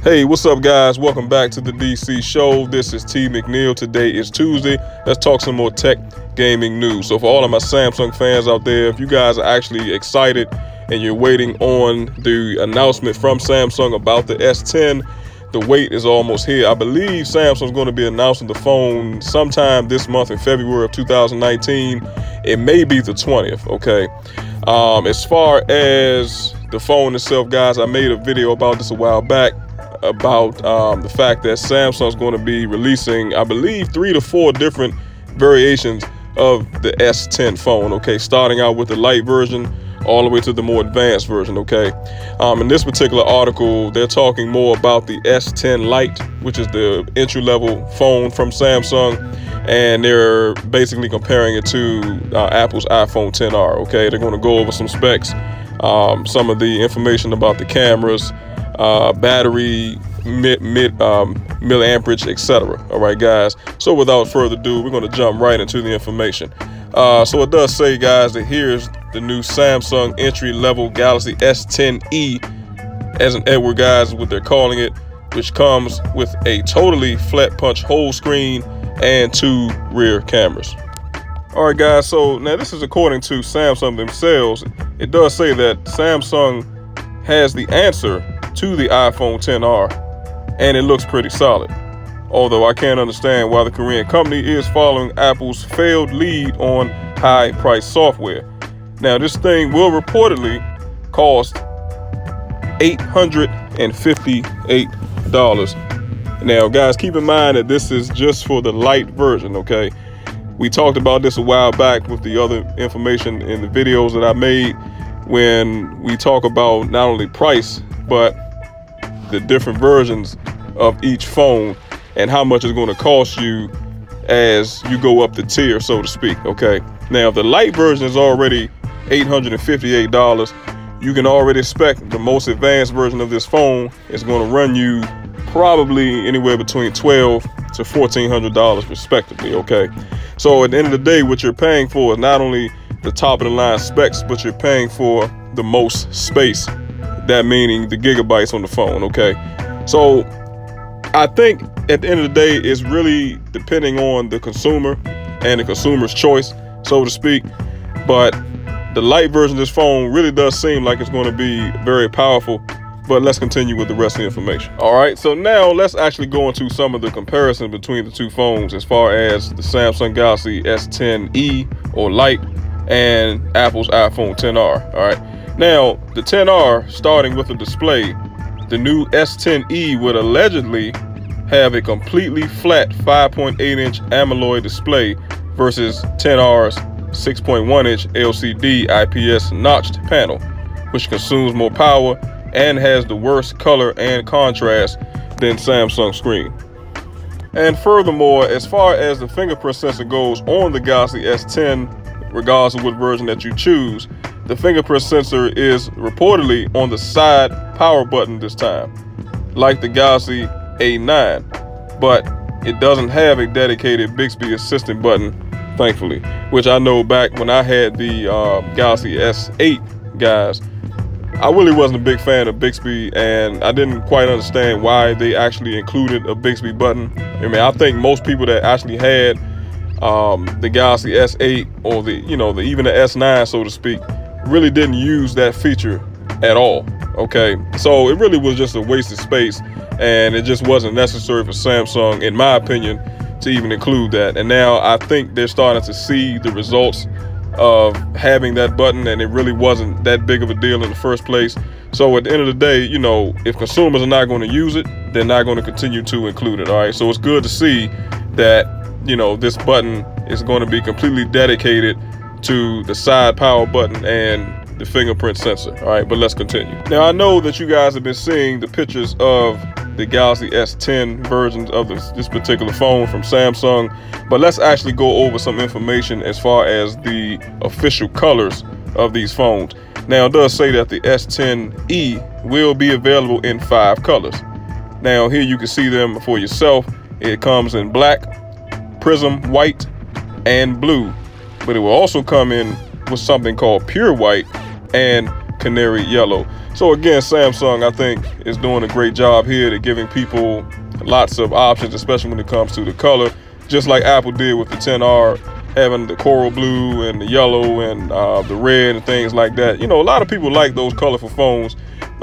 Hey, what's up guys? Welcome back to the DC show. This is T McNeil. Today is Tuesday. Let's talk some more tech gaming news. So for all of my Samsung fans out there, if you guys are actually excited and you're waiting on the announcement from Samsung about the S10, the wait is almost here. I believe Samsung's going to be announcing the phone sometime this month in February of 2019. It may be the 20th, okay? As far as the phone itself, guys, I made a video about this a while back about the fact that Samsung's going to be releasing, I believe, 3 to 4 different variations of the S10 phone, okay? Starting out with the light version all the way to the more advanced version, okay? In this particular article, they're talking more about the S10 Lite, which is the entry-level phone from Samsung, and they're basically comparing it to Apple's iPhone XR, okay? They're going to go over some specs, some of the information about the cameras, battery, milliamperage, etc. All right, guys. So without further ado, we're going to jump right into the information. So it does say, guys, that here's the new Samsung entry-level Galaxy S10e, as in Edward, guys, what they're calling it, which comes with a totally flat punch whole screen and 2 rear cameras. All right, guys. So now this is according to Samsung themselves. It does say that Samsung has the answer to the iPhone XR, and it looks pretty solid. Although I can't understand why the Korean company is following Apple's failed lead on high-priced software. Now, this thing will reportedly cost $858. Now, guys, keep in mind that this is just for the light version, okay? We talked about this a while back with the other information in the videos that I made when we talk about not only price, but the different versions of each phone and how much it's going to cost you as you go up the tier, so to speak, okay? Now, if the light version is already $858, you can already expect the most advanced version of this phone is going to run you probably anywhere between $1,200 to $1,400 respectively, okay? So at the end of the day, what you're paying for is not only the top of the line specs, but you're paying for the most space. That meaning the gigabytes on the phone, okay? So I think at the end of the day, it's really depending on the consumer and the consumer's choice, so to speak. But the light version of this phone really does seem like it's going to be very powerful. But let's continue with the rest of the information. All right, so now let's actually go into some of the comparison between the two phones as far as the Samsung Galaxy S10e or Lite and Apple's iPhone XR, all right? Now, the XR, starting with the display, the new S10e would allegedly have a completely flat 5.8-inch AMOLED display versus XR's 6.1-inch LCD IPS notched panel, which consumes more power and has the worst color and contrast than Samsung's screen. And furthermore, as far as the fingerprint sensor goes on the Galaxy S10, regardless of what version that you choose, the fingerprint sensor is reportedly on the side power button this time, like the Galaxy A9, but it doesn't have a dedicated Bixby assistant button, thankfully, which I know back when I had the Galaxy S8, guys, I really wasn't a big fan of Bixby, and I didn't quite understand why they actually included a Bixby button. I mean, I think most people that actually had the Galaxy S8 or even the S9, so to speak, really didn't use that feature at all, okay? So it really was just a waste of space, and it just wasn't necessary for Samsung, in my opinion, to even include that. And now I think they're starting to see the results of having that button, and it really wasn't that big of a deal in the first place. So at the end of the day, you know, if consumers are not going to use it, they're not going to continue to include it, all right? So it's good to see that, you know, this button is going to be completely dedicated to the side power button and the fingerprint sensor. All right, but let's continue. Now, I know that you guys have been seeing the pictures of the Galaxy S10 versions of this particular phone from Samsung, but let's actually go over some information as far as the official colors of these phones. Now, it does say that the S10e will be available in 5 colors. Now, here you can see them for yourself. It comes in black, prism white, and blue, but it will also come in with something called pure white and canary yellow. So again, Samsung, I think, is doing a great job here. They're giving people lots of options, especially when it comes to the color, just like Apple did with the 10R, having the coral blue and the yellow and the red and things like that. You know, a lot of people like those colorful phones.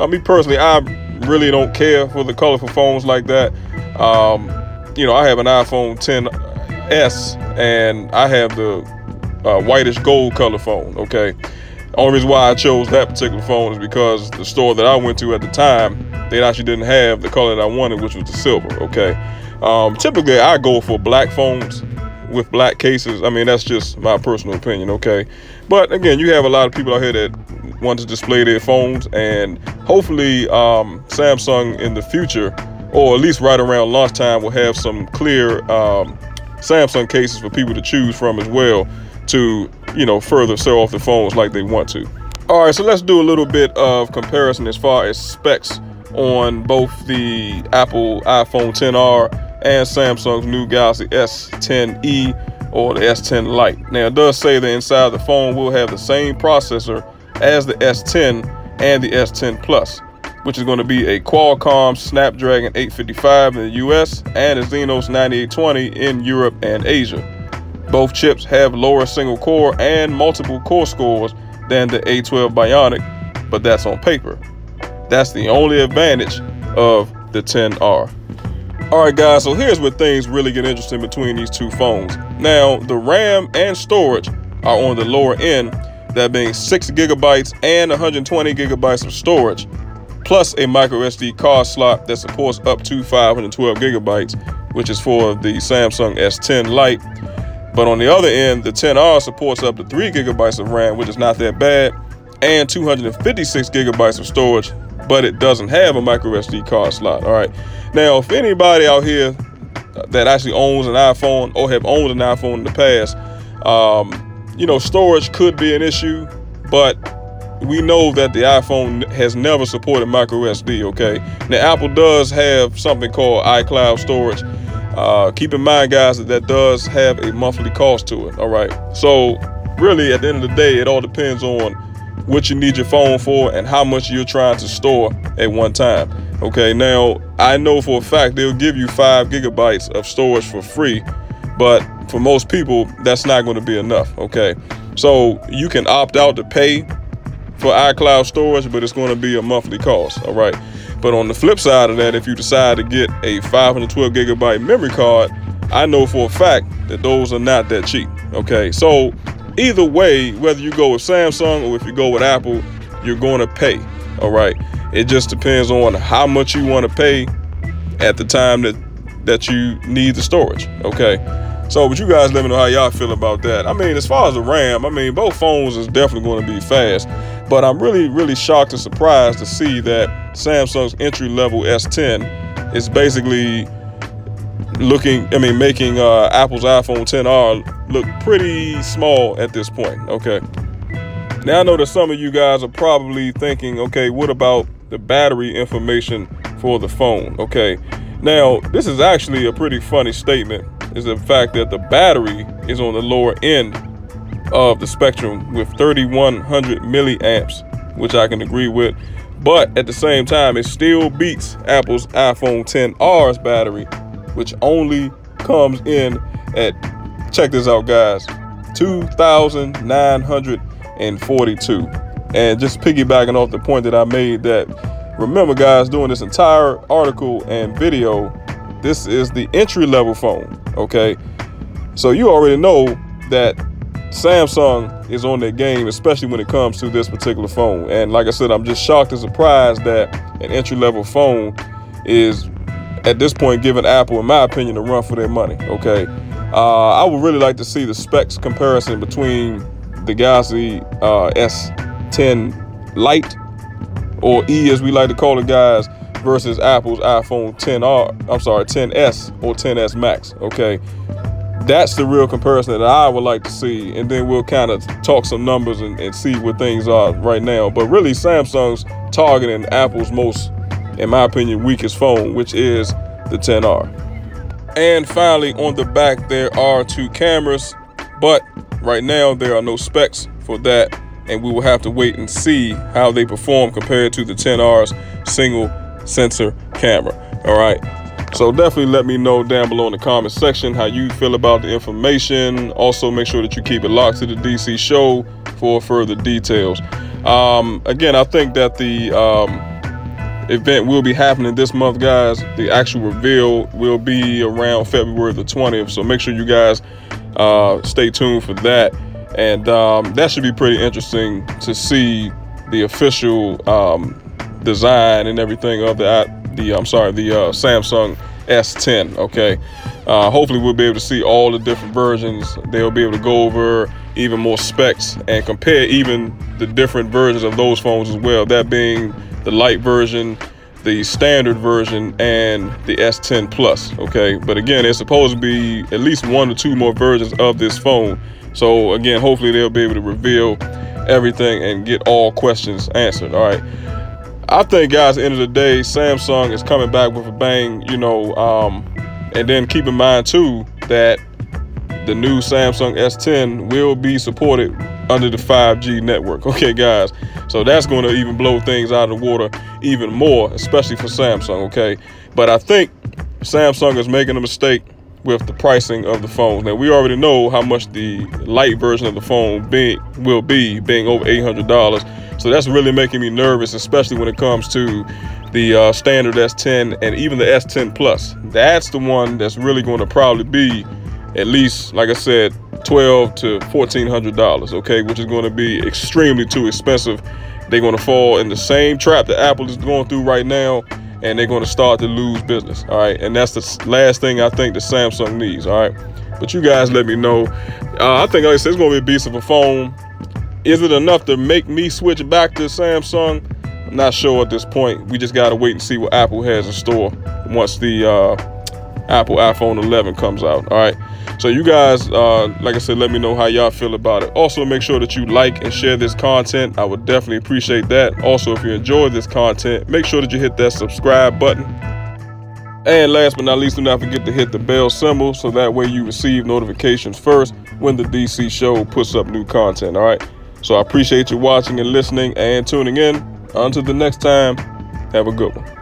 Me personally, I really don't care for the colorful phones like that. You know, I have an iPhone 10s and I have the whitish gold color phone. Okay, the only reason why I chose that particular phone is because the store that I went to at the time, they actually didn't have the color that I wanted, which was the silver. Okay, typically I go for black phones with black cases. I mean, that's just my personal opinion. Okay, but again, you have a lot of people out here that want to display their phones, and hopefully Samsung in the future, or at least right around launch time, will have some clear Samsung cases for people to choose from as well, to, you know, further sell off the phones like they want to. All right, so let's do a little bit of comparison as far as specs on both the Apple iPhone 10R and Samsung's new Galaxy S10e or the S10 Lite. Now, it does say that inside the phone will have the same processor as the S10 and the S10 Plus, which is going to be a Qualcomm Snapdragon 855 in the US and a Exynos 9820 in Europe and Asia. Both chips have lower single core and multiple core scores than the A12 Bionic, but that's on paper. That's the only advantage of the 10R. All right, guys, so here's where things really get interesting between these two phones. Now, the RAM and storage are on the lower end, that being 6 GB and 120 GB of storage, plus a micro SD card slot that supports up to 512 GB, which is for the Samsung S10 Lite. But on the other end, the 10R supports up to 3 GB of RAM, which is not that bad, and 256 GB of storage, but it doesn't have a micro SD card slot. All right. Now, if anybody out here that actually owns an iPhone or have owned an iPhone in the past, you know, storage could be an issue, but we know that the iPhone has never supported micro SD. Okay. Now, Apple does have something called iCloud storage. Keep in mind, guys, that does have a monthly cost to it. All right. So really, at the end of the day, it all depends on what you need your phone for and how much you're trying to store at one time. Okay. Now, I know for a fact they'll give you 5 GB of storage for free, but for most people, that's not going to be enough. Okay. So you can opt out to pay for iCloud storage, but it's going to be a monthly cost. All right. But on the flip side of that, if you decide to get a 512 GB memory card, I know for a fact that those are not that cheap. Okay, so either way, whether you go with Samsung or if you go with Apple, you're going to pay. All right, it just depends on how much you want to pay at the time that you need the storage. Okay, so but you guys let me know how y'all feel about that. I mean, as far as the RAM, I mean, both phones is definitely going to be fast. But I'm really shocked and surprised to see that Samsung's entry-level S10 is basically making Apple's iPhone 10R look pretty small at this point. Okay. Now, I know that some of you guys are probably thinking, okay, what about the battery information for the phone? Okay. Now, this is actually a pretty funny statement, is the fact that the battery is on the lower end of the spectrum with 3,100 milliamps, which I can agree with. But at the same time, it still beats Apple's iPhone 10R's battery, which only comes in at, check this out, guys, 2,942. And just piggybacking off the point that I made, that remember, guys, doing this entire article and video, this is the entry-level phone. Okay, so you already know that Samsung is on their game, especially when it comes to this particular phone. And like I said, I'm just shocked and surprised that an entry-level phone is at this point giving Apple, in my opinion, a run for their money. Okay, I would really like to see the specs comparison between the Galaxy S10 Lite, or E as we like to call it, guys, versus Apple's iPhone 10s or 10s Max. Okay, that's the real comparison that I would like to see, and then we'll kind of talk some numbers and see what things are right now. But really, Samsung's targeting Apple's most, in my opinion, weakest phone, which is the 10R. And finally, on the back, there are 2 cameras, but right now there are no specs for that and we will have to wait and see how they perform compared to the XR's single sensor camera. All right, so definitely let me know down below in the comment section how you feel about the information. Also, make sure that you keep it locked to the DC show for further details. Again, I think that the event will be happening this month, guys. The actual reveal will be around February the 20th, so make sure you guys stay tuned for that. And that should be pretty interesting to see the official design and everything of the Samsung S10. Okay, hopefully we'll be able to see all the different versions. They'll be able to go over even more specs and compare even the different versions of those phones as well, that being the light version, the standard version, and the S10 Plus. Okay, but again, it's supposed to be at least 1 or 2 more versions of this phone. So again, hopefully they'll be able to reveal everything and get all questions answered. All right, I think, guys, at the end of the day, Samsung is coming back with a bang, you know, and then keep in mind too that the new Samsung S10 will be supported under the 5G network. Okay, guys, so that's going to even blow things out of the water even more, especially for Samsung. Okay, but I think Samsung is making a mistake with the pricing of the phones. Now, we already know how much the light version of the phone will be, being over $800. So that's really making me nervous, especially when it comes to the standard S10 and even the S10 Plus. That's the one that's really going to probably be at least, like I said, $1,200 to $1,400, okay, which is going to be extremely too expensive. They're going to fall in the same trap that Apple is going through right now, and they're going to start to lose business. All right, and that's the last thing I think that Samsung needs. All right, but you guys let me know. I think, like I said, it's going to be a beast of a phone. Is it enough to make me switch back to Samsung? I'm not sure at this point. We just got to wait and see what Apple has in store once the Apple iPhone 11 comes out. All right, so you guys, like I said, let me know how y'all feel about it. Also, make sure that you like and share this content. I would definitely appreciate that. Also, if you enjoyed this content, make sure that you hit that subscribe button. And last but not least, do not forget to hit the bell symbol so that way you receive notifications first when the DC show puts up new content. All right, so I appreciate you watching and listening and tuning in. Until the next time, have a good one.